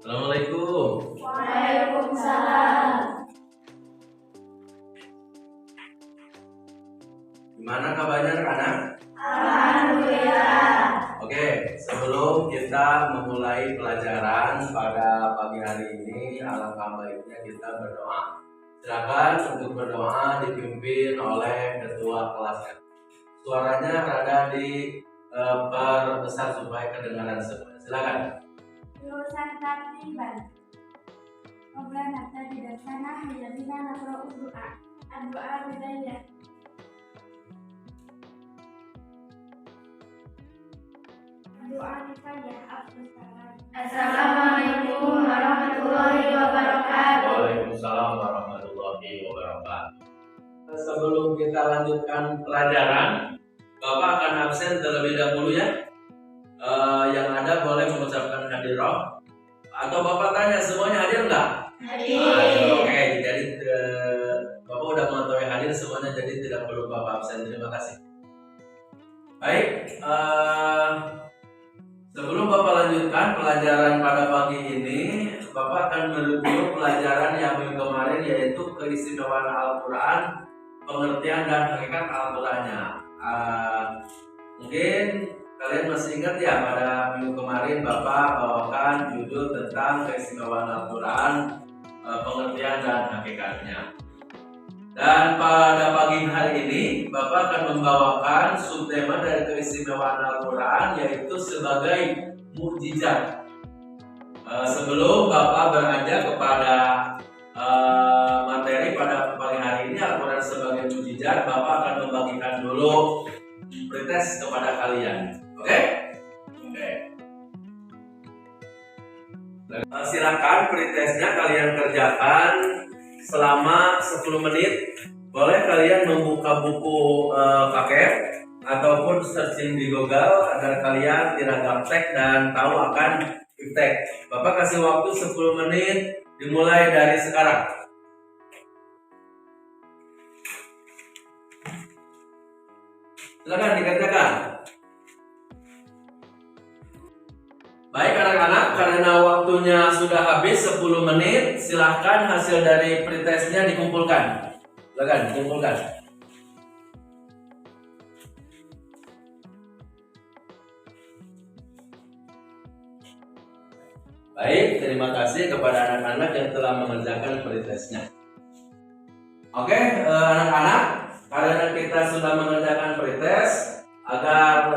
Assalamualaikum. Waalaikumsalam. Gimana kabarnya anak-anak? Alhamdulillah. Oke, sebelum kita memulai pelajaran pada pagi hari ini, alangkah baiknya kita berdoa. Silakan untuk berdoa dipimpin oleh ketua kelasnya. Suaranya rada perbesar supaya kedengaran semua. Silakan. Lulusan tartiban. Rabbana tajid sana hayalina naqra'u du'a. Ad-du'a bidayah. Doa kifayah. Assalamualaikum warahmatullahi wabarakatuh. Waalaikumsalam warahmatullahi wabarakatuh. Sebelum kita lanjutkan pelajaran, Bapak akan absen terlebih dahulu ya. Yang ada boleh mengucapkan hadirah. Atau Bapak tanya semuanya hadir nggak? Hadir. Oke, jadi Bapak udah mengetahui hadir semuanya, jadi tidak perlu Bapak absen. Terima kasih. Baik, sebelum Bapak lanjutkan pelajaran pada pagi ini, Bapak akan mereview pelajaran yang minggu kemarin, yaitu keistimewaan Al-Quran, pengertian dan hakikat Al-Qurannya. Mungkin kalian masih ingat ya, pada minggu kemarin Bapak bawakan judul tentang keistimewaan Al-Quran, pengertian dan hakikatnya. Dan pada pagi hari ini Bapak akan membawakan subtema dari keistimewaan Al-Quran, yaitu sebagai mukjizat. Sebelum Bapak beranjak kepada materi pada pagi hari ini, Al-Quran sebagai mukjizat, Bapak akan membagikan dulu pretest kepada kalian. Oke? Silakan pretestnya kalian kerjakan selama 10 menit. Boleh kalian membuka buku paket ataupun searching di Google agar kalian tidak gaptek dan tahu akan iptek. Bapak kasih waktu 10 menit dimulai dari sekarang. Silakan dikerjakan. Baik anak-anak, karena waktunya sudah habis 10 menit, silahkan hasil dari pretestnya dikumpulkan. Silakan dikumpulkan. Baik, terima kasih kepada anak-anak yang telah mengerjakan pretestnya. Oke, anak-anak, karena kita sudah mengerjakan pretest, agar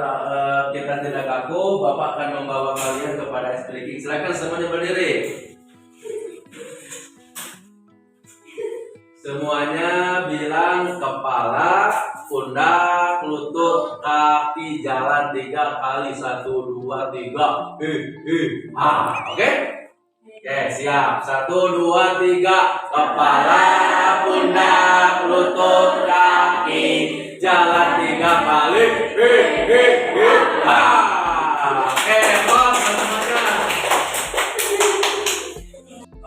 kita tidak kaku, Bapak akan membawa kalian kepada speaking. Silakan semuanya berdiri. Semuanya bilang kepala, pundak, lutut, kaki, jalan 3 kali. 1, 2, 3. Oke? Oke, siap. 1, 2, 3. Kepala, pundak, lutut, kaki, jalan 3 kali. Oke, semuanya.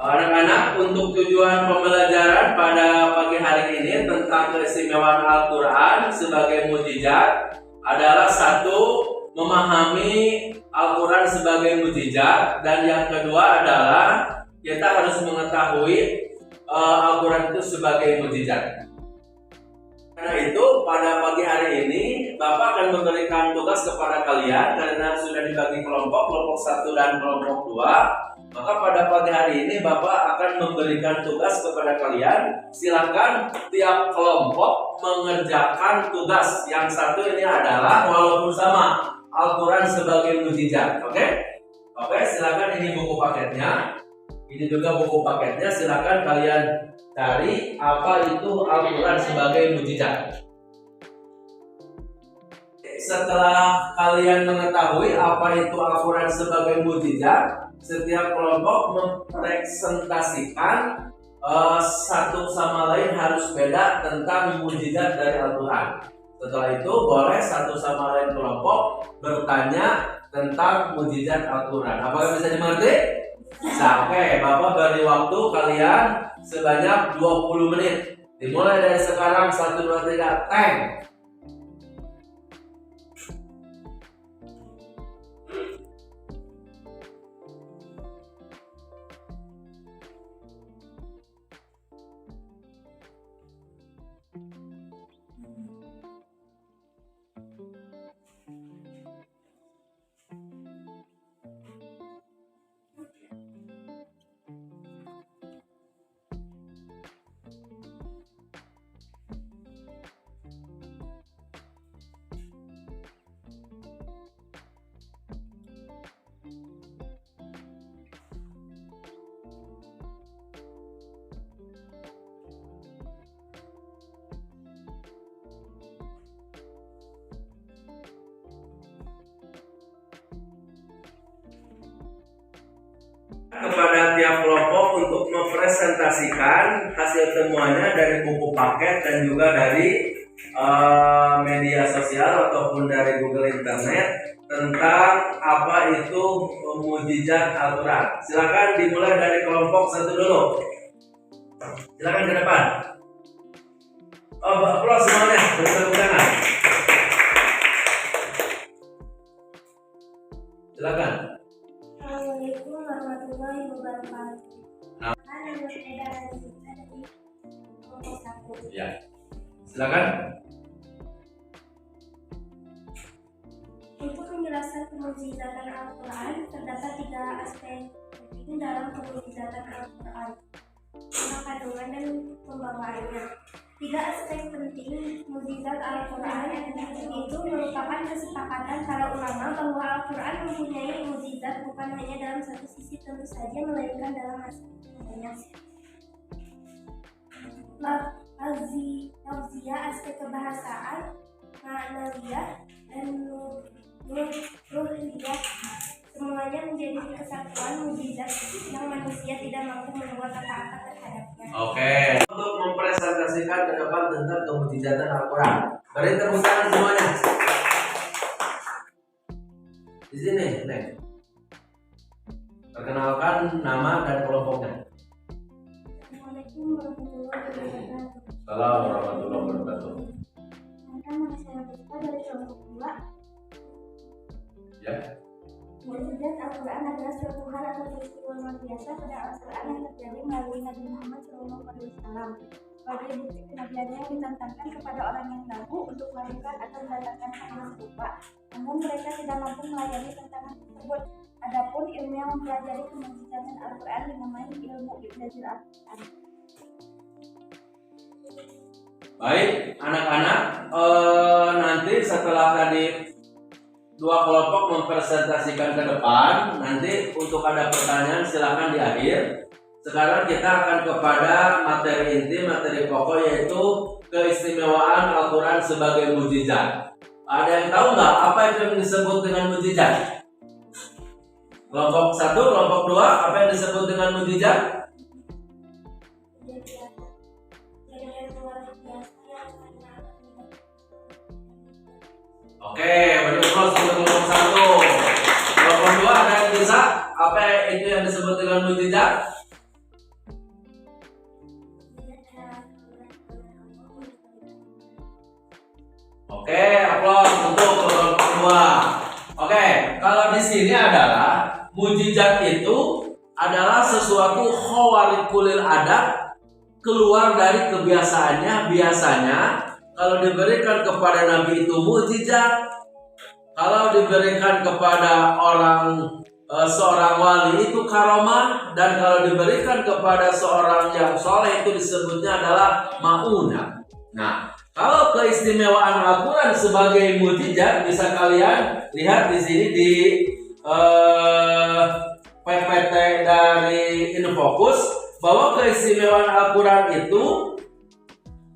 Anak-anak, untuk tujuan pembelajaran pada pagi hari ini tentang keistimewaan Al-Quran sebagai mukjizat adalah 1, memahami Al-Quran sebagai mukjizat, dan yang kedua adalah kita harus mengetahui Al-Quran itu sebagai mukjizat. Karena itu pada pagi hari ini Bapak akan memberikan tugas kepada kalian, karena sudah dibagi kelompok 1 dan kelompok 2. Maka pada pagi hari ini Bapak akan memberikan tugas kepada kalian. Silakan tiap kelompok mengerjakan tugas. Yang satu ini adalah walaupun sama, Al-Quran sebagai mukjizat. Oke, silakan, ini buku paketnya. Ini juga buku paketnya, silakan kalian cari apa itu Al-Quran sebagai mukjizat. Setelah kalian mengetahui apa itu Al-Quran sebagai mukjizat, setiap kelompok mempresentasikan satu sama lain harus beda tentang mukjizat dari Al-Quran. Setelah itu boleh satu sama lain kelompok bertanya tentang mukjizat Al-Quran. Apakah bisa dimengerti? Oke, Bapak beri waktu kalian sebanyak 20 menit. Dimulai dari sekarang, 1, 2, 3, tank. Kepada tiap kelompok untuk mempresentasikan hasil temuannya dari buku paket dan juga dari media sosial ataupun dari Google Internet tentang apa itu mukjizat Al-Quran. Silakan dimulai dari kelompok 1 dulu. Silakan ke depan. Aplaus semuanya, bertepuk tangan. Silakan. Assalamualaikum warahmatullahi wabarakatuh. Ada yang berbeda dari kelompok 1. Ya, silakan. Untuk menjelaskan kemukjizatan Al-Quran, terdapat 3 aspek penting dalam kemukjizatan Al-Quran: kandungan dan pembawaannya. 3 aspek penting mukjizat Al-Quran itu merupakan kesepakatan para ulama bahwa Al-Quran mempunyai mukjizat bukan hanya dalam satu sisi tentu saja, melainkan dalam aspek yang banyak. Lafziyah, aspek kebahasaan, ma'nawiyah, dan ruhiyah, semuanya menjadi kesatuan mukjizat yang manusia tidak mampu membuat apa-apa terhadapnya. Oke, untuk mempresentasikan ke depan tentang kemukjizatan Al-Quran, beri tepuk tangan semuanya. Di sini, nih. Perkenalkan nama dan kelompoknya. Assalamualaikum warahmatullahi wabarakatuh. Assalamualaikum warahmatullahi wabarakatuh. Nama saya Rizka dari kelompok 2. Ya. Mukjizat Al-Quran adalah suatu hal atau peristiwa luar biasa pada Al-Quran yang terjadi melalui Nabi Muhammad SAW. Sebagai bukti kenabiannya yang ditantangkan kepada orang yang ragu untuk melakukan atau mendatangkan hal yang serupa, namun mereka tidak mampu melayani tantangan tersebut. Adapun ilmu yang mempelajari kemukjizatan Al-Quran dinamai ilmu I'jazul Al-Quran. Baik, anak-anak, nanti setelah tadi 2 kelompok mempresentasikan ke depan, nanti untuk ada pertanyaan silakan di akhir. Sekarang kita akan kepada materi inti, materi pokok, yaitu keistimewaan Al-Quran sebagai mukjizat. Ada yang tahu nggak apa itu yang disebut dengan mukjizat? Kelompok 1, kelompok 2, apa yang disebut dengan mukjizat? Oke, beri aplaus untuk kelompok 1. Kelompok 2 ada yang bisa? Apa itu yang disebut dengan mukjizat? Oke, aplaus untuk kelompok 2. Oke, kalau di sini adalah mukjizat itu adalah sesuatu khawarqul adat, keluar dari kebiasaannya. Biasanya kalau diberikan kepada Nabi itu mukjizat, kalau diberikan kepada seorang wali itu karomah, dan kalau diberikan kepada seorang yang soleh itu disebutnya adalah maunah. Nah, kalau keistimewaan Al-Quran sebagai mukjizat bisa kalian lihat di sini di PPT dari Infokus bahwa keistimewaan Al-Quran itu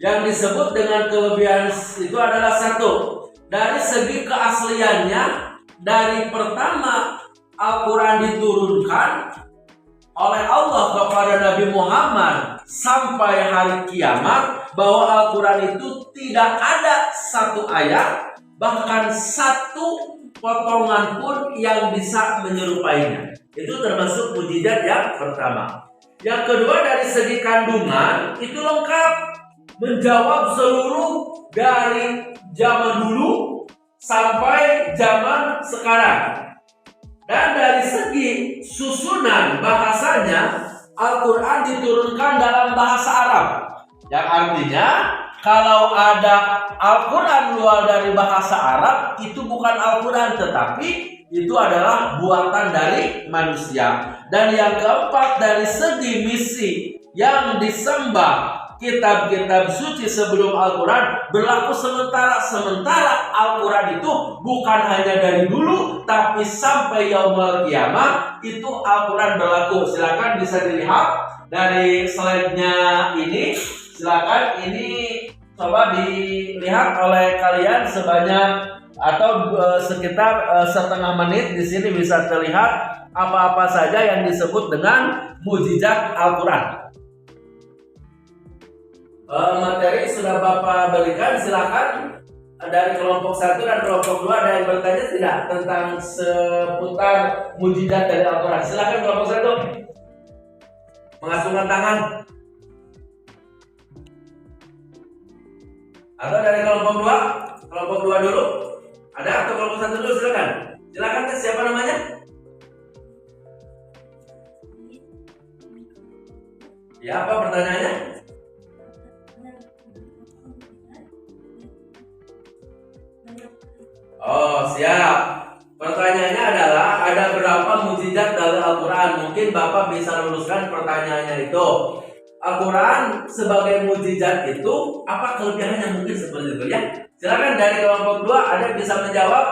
yang disebut dengan kelebihan itu adalah satu, dari segi keasliannya, dari pertama Al-Quran diturunkan oleh Allah kepada Nabi Muhammad sampai hari kiamat, bahwa Al-Quran itu tidak ada satu ayat, bahkan satu potongan pun yang bisa menyerupainya. Itu termasuk mukjizat yang pertama. Yang kedua, dari segi kandungan itu lengkap, menjawab seluruh dari zaman dulu sampai zaman sekarang. Dan dari segi susunan bahasanya, Al-Quran diturunkan dalam bahasa Arab, yang artinya kalau ada Al-Quran luar dari bahasa Arab, itu bukan Al-Quran, tetapi itu adalah buatan dari manusia. Dan yang keempat, dari segi misi yang disembah kitab-kitab suci sebelum Al-Quran berlaku sementara. Sementara Al-Quran itu bukan hanya dari dulu, tapi sampai yaumul kiamah itu Al-Quran berlaku. Silakan bisa dilihat dari slide-nya ini. Silakan, ini coba dilihat oleh kalian sebanyak atau sekitar setengah menit. Di sini bisa terlihat apa-apa saja yang disebut dengan mukjizat Al-Quran. Materi sudah Bapak berikan. Silakan dari kelompok 1 dan kelompok 2 ada yang bertanya tidak tentang seputar mukjizat dari Al-Quran? Silakan kelompok 1 mengacungkan tangan. Atau dari kelompok 2? Kelompok 2 dulu. Ada atau kelompok 1 dulu? Silakan. Silakan, siapa namanya? Ya, apa pertanyaannya? Oh, siap. Pertanyaannya adalah ada berapa mukjizat dari Al-Quran? Mungkin Bapak bisa luruskan pertanyaannya itu. Al-Quran sebagai mukjizat itu apa kelebihannya, mungkin seperti itu ya. Silakan dari kelompok 2 ada yang bisa menjawab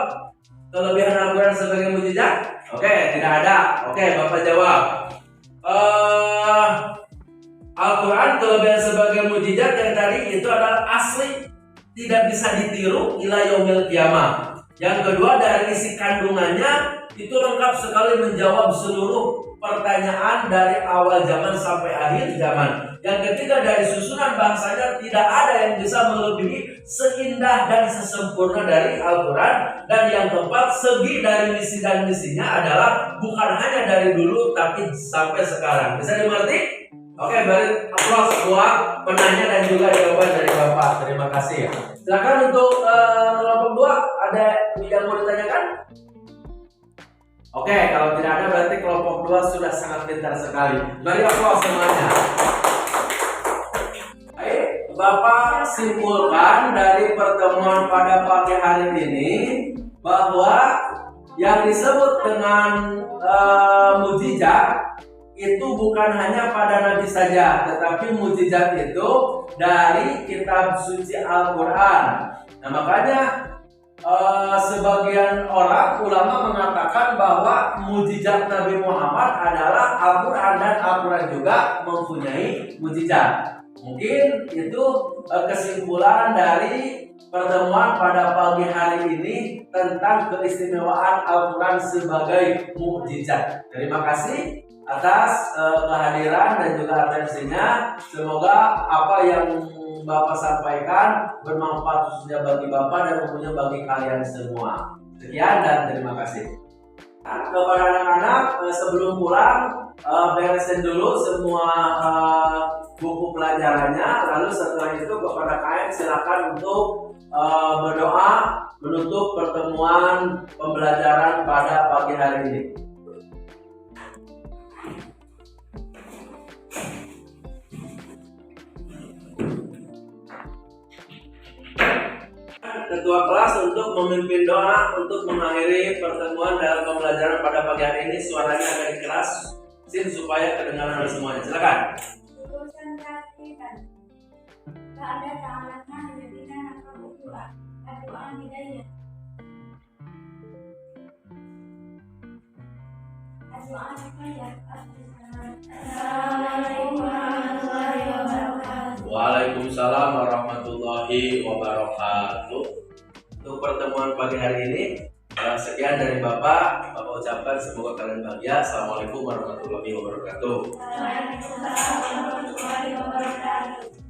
kelebihan Al-Quran sebagai mukjizat? Oke, tidak ada. Oke, Bapak jawab. Al-Quran kelebihan sebagai mukjizat yang tadi itu adalah asli, tidak bisa ditiru ila yaumil qiyamah. Yang kedua, dari isi kandungannya itu lengkap sekali, menjawab seluruh pertanyaan dari awal zaman sampai akhir zaman. Yang ketiga, dari susunan bahasanya tidak ada yang bisa melebihi seindah dan sesempurna dari Al-Quran. Dan yang keempat, segi dari misi dan misinya adalah bukan hanya dari dulu tapi sampai sekarang. Bisa dimengerti? Oke, beri aplaus buat penanya dan juga jawaban dari Bapak. Terima kasih. Silakan untuk kelompok 2, ada yang mau ditanyakan? Oke, kalau tidak ada berarti kelompok 2 sudah sangat pintar sekali. Beri aplaus semuanya. Baik, Bapak simpulkan dari pertemuan pada pagi hari ini bahwa yang disebut dengan mukjizat itu bukan hanya pada Nabi saja, tetapi mukjizat itu dari kitab suci Al-Quran. Nah, makanya sebagian orang ulama mengatakan bahwa mukjizat Nabi Muhammad adalah Al-Quran, dan Al-Quran juga mempunyai mukjizat. Mungkin itu kesimpulan dari pertemuan pada pagi hari ini tentang keistimewaan Al-Quran sebagai mukjizat. Terima kasih atas kehadiran dan juga atensinya. Semoga apa yang Bapak sampaikan bermanfaat khususnya bagi Bapak dan tentunya bagi kalian semua. Sekian dan terima kasih. Kepada anak-anak, sebelum pulang beresin dulu semua buku pelajarannya. Lalu setelah itu kepada kalian silakan untuk berdoa menutup pertemuan pembelajaran pada pagi hari ini. Ketua kelas untuk memimpin doa untuk mengakhiri pertemuan dalam pembelajaran pada pagi hari ini. Suaranya agak keras, supaya kedengaran oleh semuanya. Silakan. Assalamualaikum warahmatullahi wabarakatuh. Waalaikumsalam warahmatullahi wabarakatuh. Untuk pertemuan pagi hari ini, sekian dari Bapak ucapkan semoga kalian bahagia. Assalamualaikum warahmatullahi wabarakatuh. Waalaikumsalam warahmatullahi wabarakatuh.